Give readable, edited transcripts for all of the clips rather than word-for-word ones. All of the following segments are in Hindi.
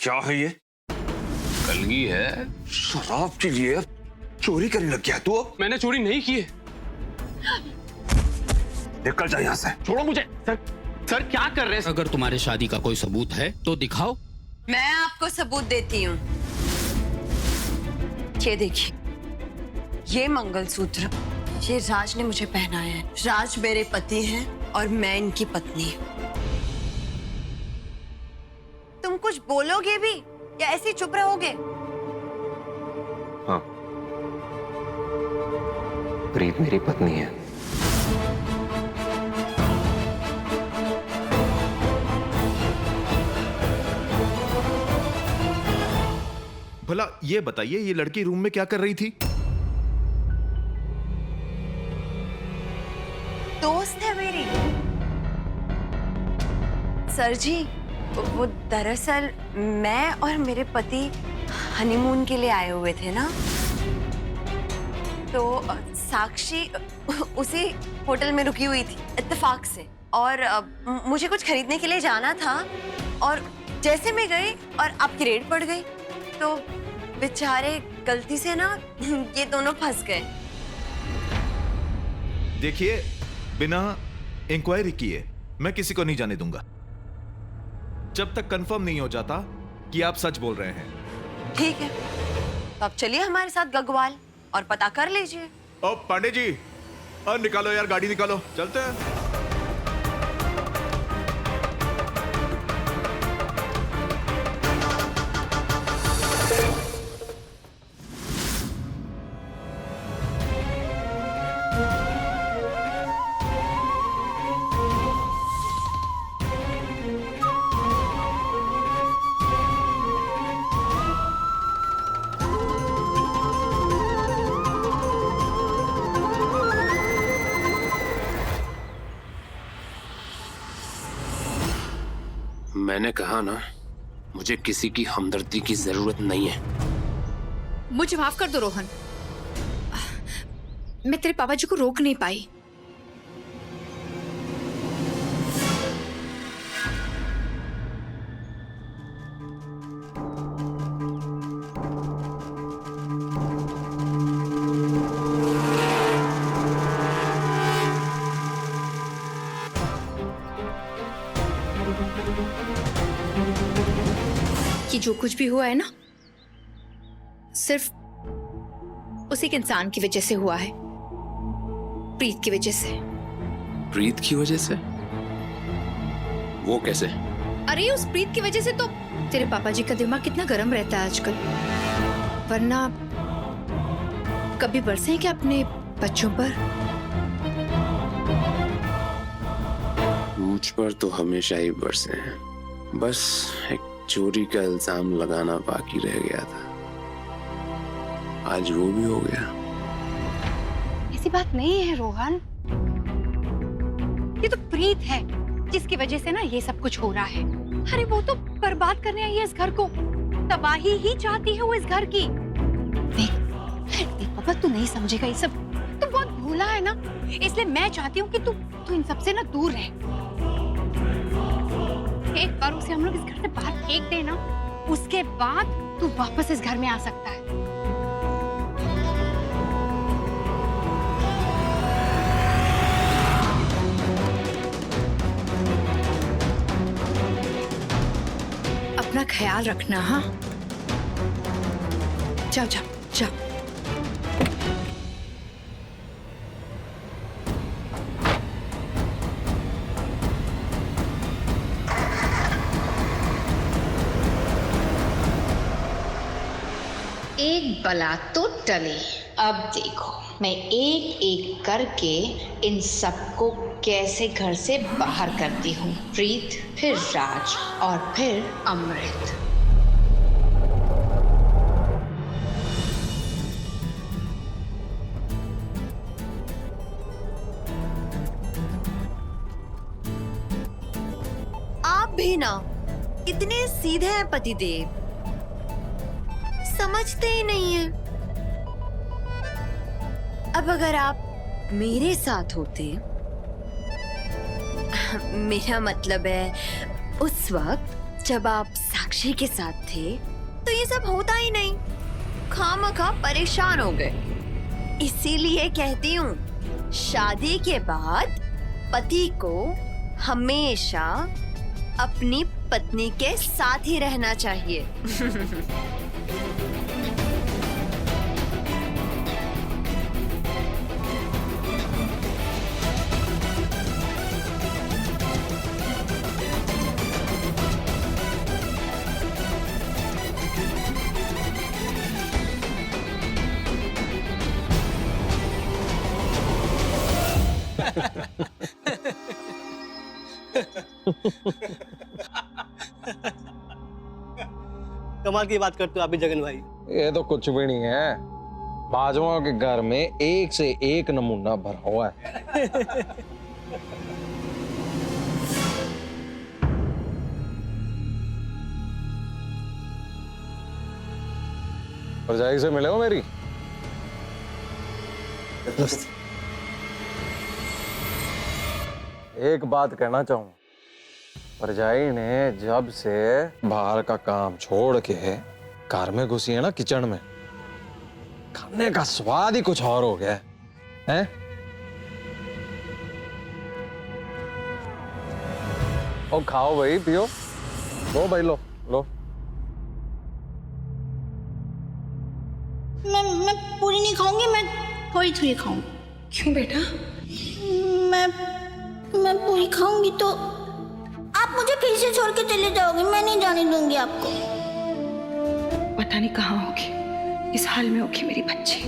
क्या है ये? कलगी है। शराब के लिए चोरी करने लग गया तू? मैंने चोरी नहीं की है। निकल जा यहाँ से। छोड़ो मुझे। सर क्या कर रहे हैं? अगर तुम्हारे शादी का कोई सबूत है तो दिखाओ। मैं आपको सबूत देती हूँ। ये देखिए, ये मंगलसूत्र ये राज ने मुझे पहनाया है। राज मेरे पति हैं और मैं इनकी पत्नी। तुम कुछ बोलोगे भी या ऐसे ही चुप रहोगे? हाँ, प्रीत मेरी पत्नी है। भला ये बताइए, ये लड़की रूम में क्या कर रही थी? दोस्त है मेरी। सर जी, वो दरअसल मैं और मेरे पति हनीमून के लिए आए हुए थे ना, तो साक्षी उसी होटल में रुकी हुई थी इत्तेफाक से, और मुझे कुछ खरीदने के लिए जाना था, और जैसे मैं गई और आपकी रेड पड़ गई, तो बेचारे गलती से ना ये दोनों फंस गए। देखिए, बिना इंक्वायरी किए मैं किसी को नहीं जाने दूंगा जब तक कंफर्म नहीं हो जाता कि आप सच बोल रहे हैं। ठीक है, तो आप चलिए हमारे साथ गगवाल और पता कर लीजिए। ओ पांडे जी, निकालो यार, गाड़ी निकालो, चलते हैं। मैंने कहा ना, मुझे किसी की हमदर्दी की जरूरत नहीं है। मुझे माफ कर दो रोहन, मैं तेरे पापा जी को रोक नहीं पाई। कि जो कुछ भी हुआ है ना, सिर्फ उसी एक इंसान की वजह से हुआ है, प्रीत की वजह से। प्रीत की वजह से? वो कैसे? अरे उस प्रीत की वजह से तो तेरे पापा जी का दिमाग कितना गर्म रहता है आजकल, वरना कभी बरसे हैं क्या अपने बच्चों पर? मुझ पर तो हमेशा ही बरसे हैं, बस एक चोरी का इल्जाम लगाना बाकी रह गया था, आज वो भी हो गया। ऐसी बात नहीं है रोहन, ये तो प्रीत है जिसकी वजह से ना ये सब कुछ हो रहा है। अरे वो तो बर्बाद करने आई है इस घर को, तबाही ही चाहती है वो इस घर की। देख पापा, तू नहीं समझेगा ये सब, तू बहुत भोला है ना, इसलिए मैं चाहती हूँ कि तू इन सबसे ना दूर रहे। एक बार उसे हम लोग इस घर से बाहर फेंक दे ना, उसके बाद तू वापस इस घर में आ सकता है। अपना ख्याल रखना। हाँ, जाओ जाओ जाओ। एक बला तो टली। अब देखो मैं एक एक करके इन सबको कैसे घर से बाहर करती हूँ। प्रीत, फिर राज और फिर अमृत। आप भी ना इतने सीधे हैं पतिदेव, समझते ही नहीं है। अब अगर आप मेरे साथ होते, मेरा मतलब है उस वक्त जब आप साक्षी के साथ थे तो ये सब होता ही नहीं। खामखा परेशान हो गए। इसीलिए कहती हूँ शादी के बाद पति को हमेशा अपनी पत्नी के साथ ही रहना चाहिए। कमाल की बात करते हो आप भी जगन भाई। ये तो कुछ भी नहीं है, बाजुओं के घर में एक से एक नमूना भरा हुआ है। भरजाई से मिले हो मेरी? एक बात कहना चाहूं, भरजाई ने जब से बाहर का काम छोड़ के घर में घुसी है ना, किचन में, खाने का स्वाद ही कुछ और हो गया है। और खाओ भाई, पियो, लो भाई, लो लो। मैं पूरी नहीं खाऊंगी, मैं थोड़ी थोड़ी खाऊंगी। क्यों बेटा? मैं पूरी खाऊंगी तो आप मुझे फिर से छोड़ के चले जाओगे। मैं नहीं जाने दूंगी आपको। पता नहीं कहाँ होगी, इस हाल में होगी मेरी बच्ची।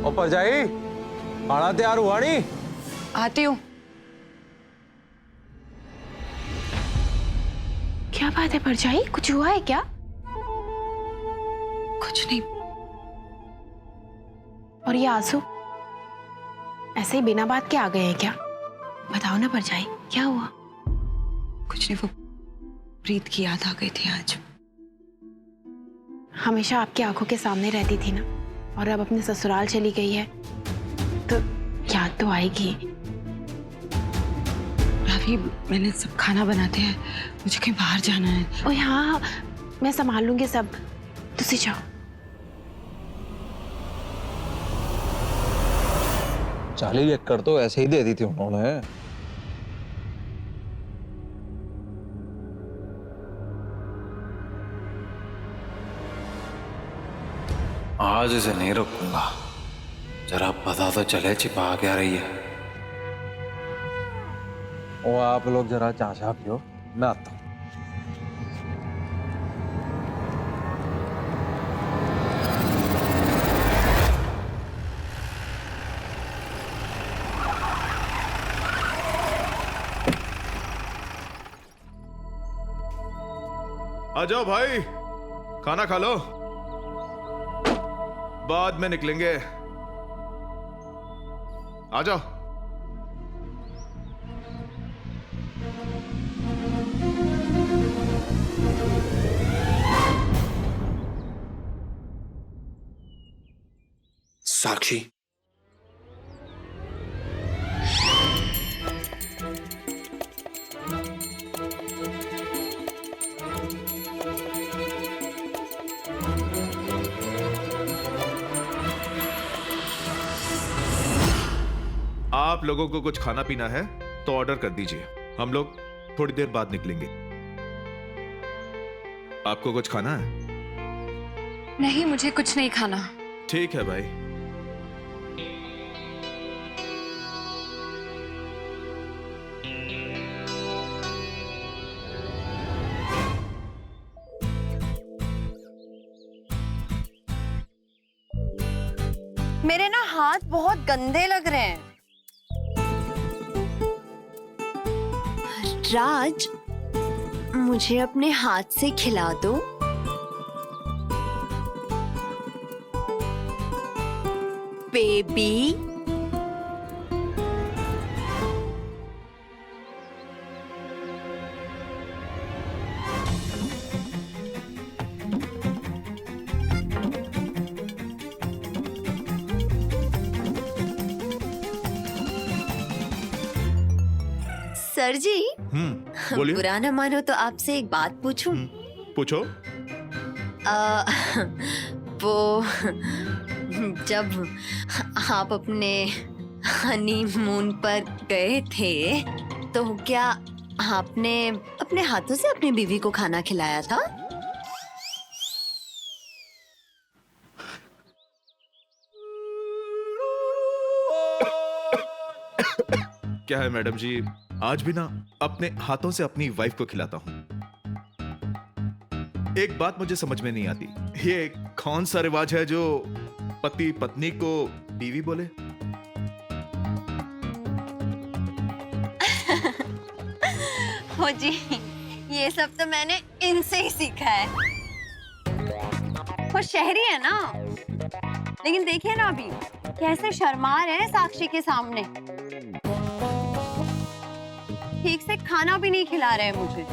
और भरजाई, खाना तैयार हुआ नहीं? आती हूँ। क्या बात है भरजाई, कुछ हुआ है क्या? कुछ नहीं। और ये आंसू ऐसे ही बिना बात के आ गए हैं क्या? बताओ ना भरजाई, क्या हुआ? कुछ नहीं, वो प्रीत की याद आ गई थी आज। हमेशा आपकी आंखों के सामने रहती थी ना, और अब अपने ससुराल चली गई है तो याद तो आएगी। अभी मैंने सब खाना बनाते हैं, मुझे कहीं बाहर जाना है। ओए हाँ, मैं संभाल लूंगी सब, तुसी जाओ। 40 एकड़ तो ऐसे ही दे दी थी उन्होंने। आज इसे नहीं रखूंगा, जरा पता तो चले छिपा क्या रही है। वो आप लोग जरा चाचा पियो, मैं आता हूं। आ जाओ भाई, खाना खा लो, बाद में निकलेंगे। आ जाओ। साक्षी, आप लोगों को कुछ खाना पीना है तो ऑर्डर कर दीजिए, हम लोग थोड़ी देर बाद निकलेंगे। आपको कुछ खाना है? नहीं, मुझे कुछ नहीं खाना। ठीक है भाई। मेरे ना हाथ बहुत गंदे लग रहे हैं। राज, मुझे अपने हाथ से खिला दो। बेबी, सर जी, बोलिए। बुरा न मानो तो आपसे एक बात पूछूं? पूछो। वो जब आप अपने हनीमून पर गए थे तो क्या आपने अपने हाथों से अपनी बीवी को खाना खिलाया था? क्या है मैडम जी, आज भी ना अपने हाथों से अपनी वाइफ को खिलाता हूँ। एक बात मुझे समझ में नहीं आती, ये कौन सा रिवाज है जो पति पत्नी को बीवी बोले? हो जी, ये सब तो मैंने इनसे ही सीखा है। वो शहरी है ना, लेकिन देखिए ना अभी कैसे शर्मा रहे हैं साक्षी के सामने। ठीक से खाना भी नहीं खिला रहे मुझे।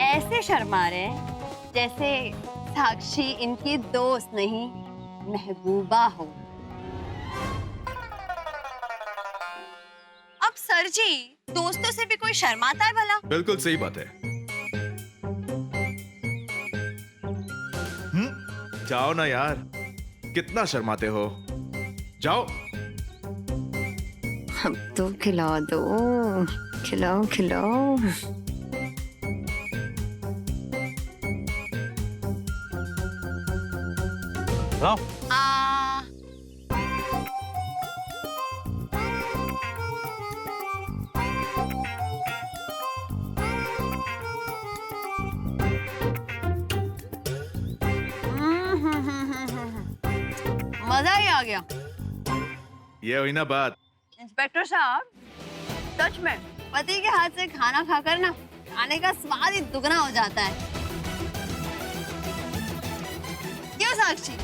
ऐसे शर्मा रहे हैं जैसे साक्षी इनकी दोस्त नहीं महबूबा हो। अब सर जी, दोस्तों से भी कोई शर्माता है भला? बिल्कुल सही बात है। जाओ ना यार, कितना शर्माते हो, जाओ। अब तो खिला दो, खिलाओ खिलाओ। मजा ही आ गया। ये हुई ना बात। इंस्पेक्टर साहब, सच में पति के हाथ से खाना खाकर ना खाने का स्वाद ही दुगना हो जाता है। क्यों साक्षी,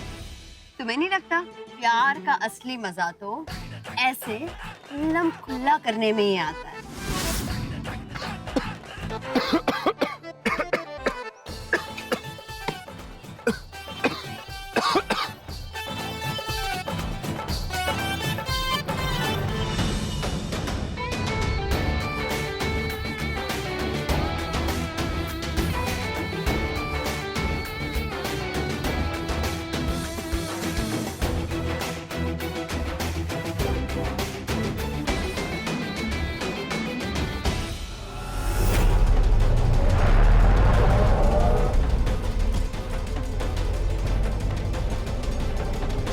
तुम्हें नहीं लगता प्यार का असली मजा तो ऐसे लम खुल्ला करने में ही आता है?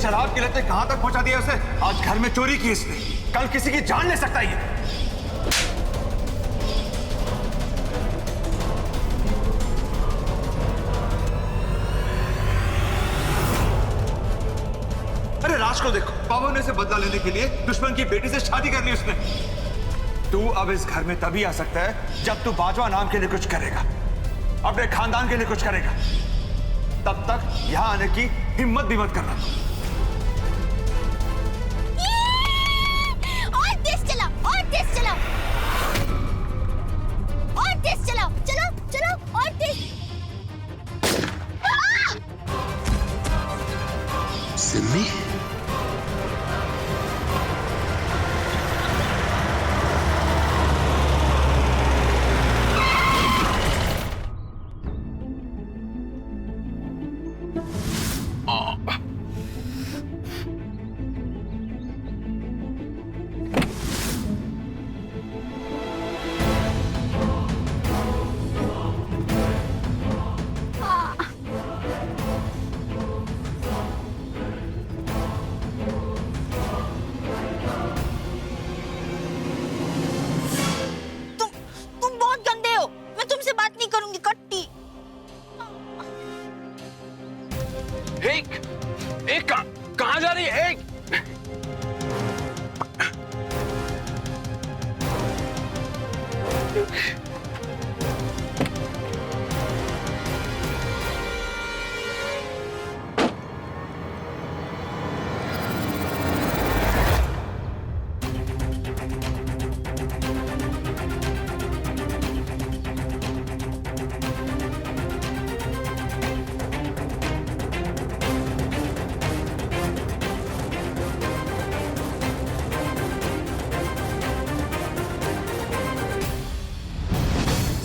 शराब की लतें कहां तक पहुंचा दिया उसे? आज घर में चोरी की इसने, कल किसी की जान ले सकता है। अरे राज को देखो, पवन ने से बदला लेने के लिए दुश्मन की बेटी से शादी कर ली उसने। तू अब इस घर में तभी आ सकता है जब तू बाजवा नाम के लिए कुछ करेगा, अपने खानदान के लिए कुछ करेगा। तब तक यहां आने की हिम्मत भी मत करना। सिम्मी, कहाँ जा रही है?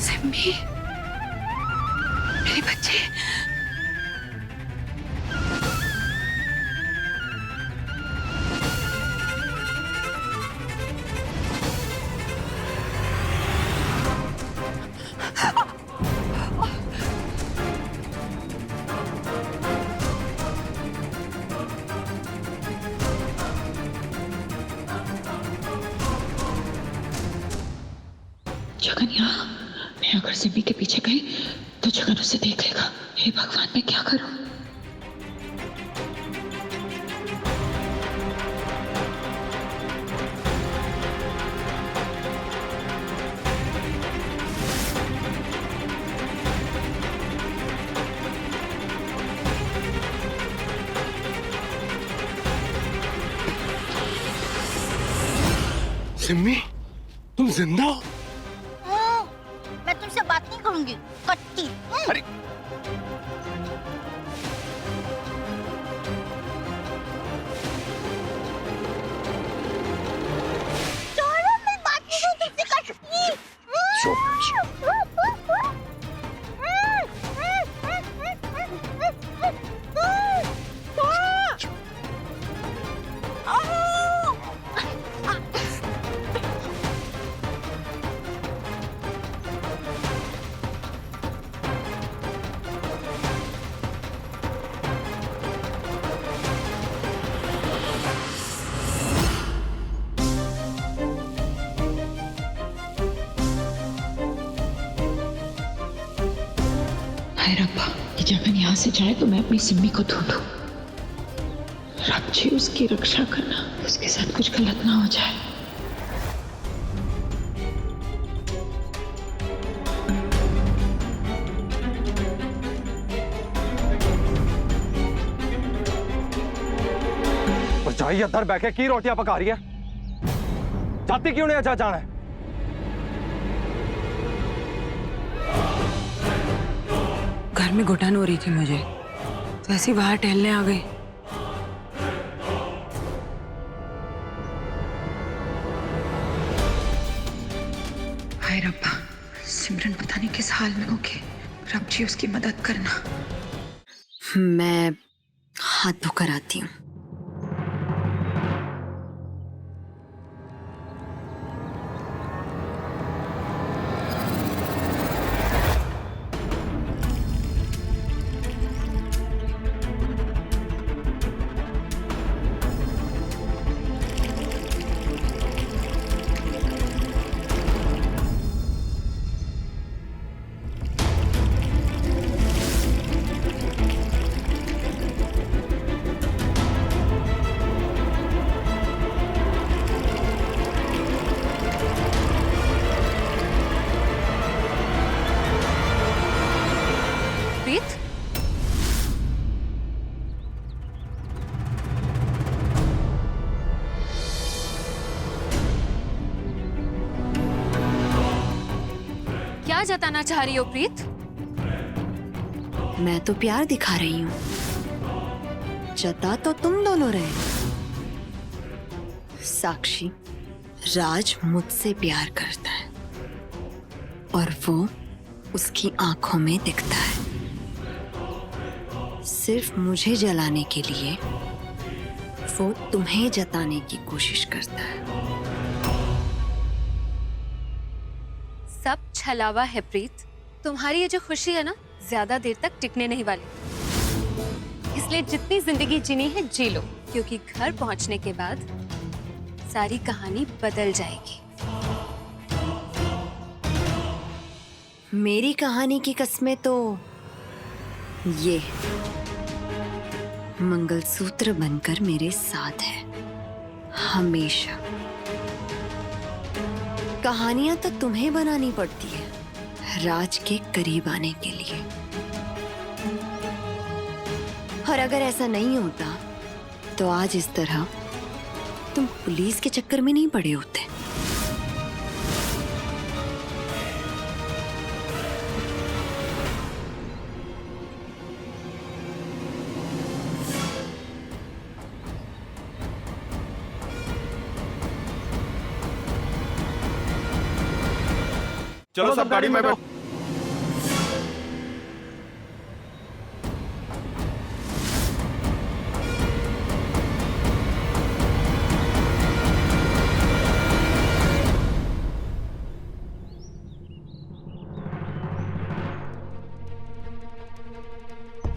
सिम्मी, मेरे बच्चे। जगन यहाँ, मैं अगर सिम्मी के पीछे गई तो जगन उसे देख लेगा। हे भगवान, मैं क्या करूं? सिम्मी, तुम जिंदा हो? मैं तुमसे बात नहीं करूंगी, कट्टी। अरे छोड़ो, मैं बात नहीं करूं तुमसे, कट्टी। हाय रब्बा, ये जगन यहाँ से जाए तो मैं अपनी सिम्मी को ढूंढूं। रब जी, उसकी रक्षा करना, उसके साथ कुछ गलत ना हो जाए। और जाइए अंदर बैठे की रोटियां पका रही है, जाती क्यों नहीं अच्छा जाना है? घर में घुटन हो रही थी मुझे, तो ऐसे ही बाहर टहलने आ गई। हाय रब्बा, सिमरन पता नहीं किस हाल में होगी। रब जी, उसकी मदद करना। मैं हाथ धोकर आती हूँ। प्रीत, क्या जताना चाह रही हो प्रीत? मैं तो प्यार दिखा रही हूँ, जता तो तुम दोनों रहे। साक्षी, राज मुझसे प्यार करता है और वो उसकी आंखों में दिखता है। सिर्फ मुझे जलाने के लिए वो तुम्हें जताने की कोशिश करता है। सब छलावा है प्रीत। तुम्हारी ये जो खुशी है ना, ज्यादा देर तक टिकने नहीं वाली। इसलिए जितनी जिंदगी जीनी है जी लो, क्योंकि घर पहुंचने के बाद सारी कहानी बदल जाएगी। मेरी कहानी की कस्में तो ये मंगलसूत्र बनकर मेरे साथ है हमेशा। कहानियां तो तुम्हें बनानी पड़ती है राज के करीब आने के लिए। और अगर ऐसा नहीं होता तो आज इस तरह तुम पुलिस के चक्कर में नहीं पड़े होते। चलो सब गाड़ी में बैठो।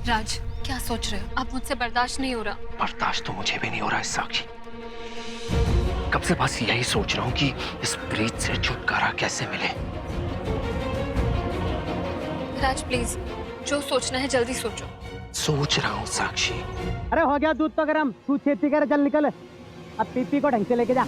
राज, क्या सोच रहे हो? अब मुझसे बर्दाश्त नहीं हो रहा। बर्दाश्त तो मुझे भी नहीं हो रहा है साक्षी। कब से बस यही सोच रहा हूँ कि इस प्रीत से छुटकारा कैसे मिले। राज प्लीज, जो सोचना है जल्दी सोचो। सोच रहा हूँ साक्षी। अरे हो गया दूध तो गरम, तू छेती कर, चल निकल, अब पीपी को ढंग से लेके जा।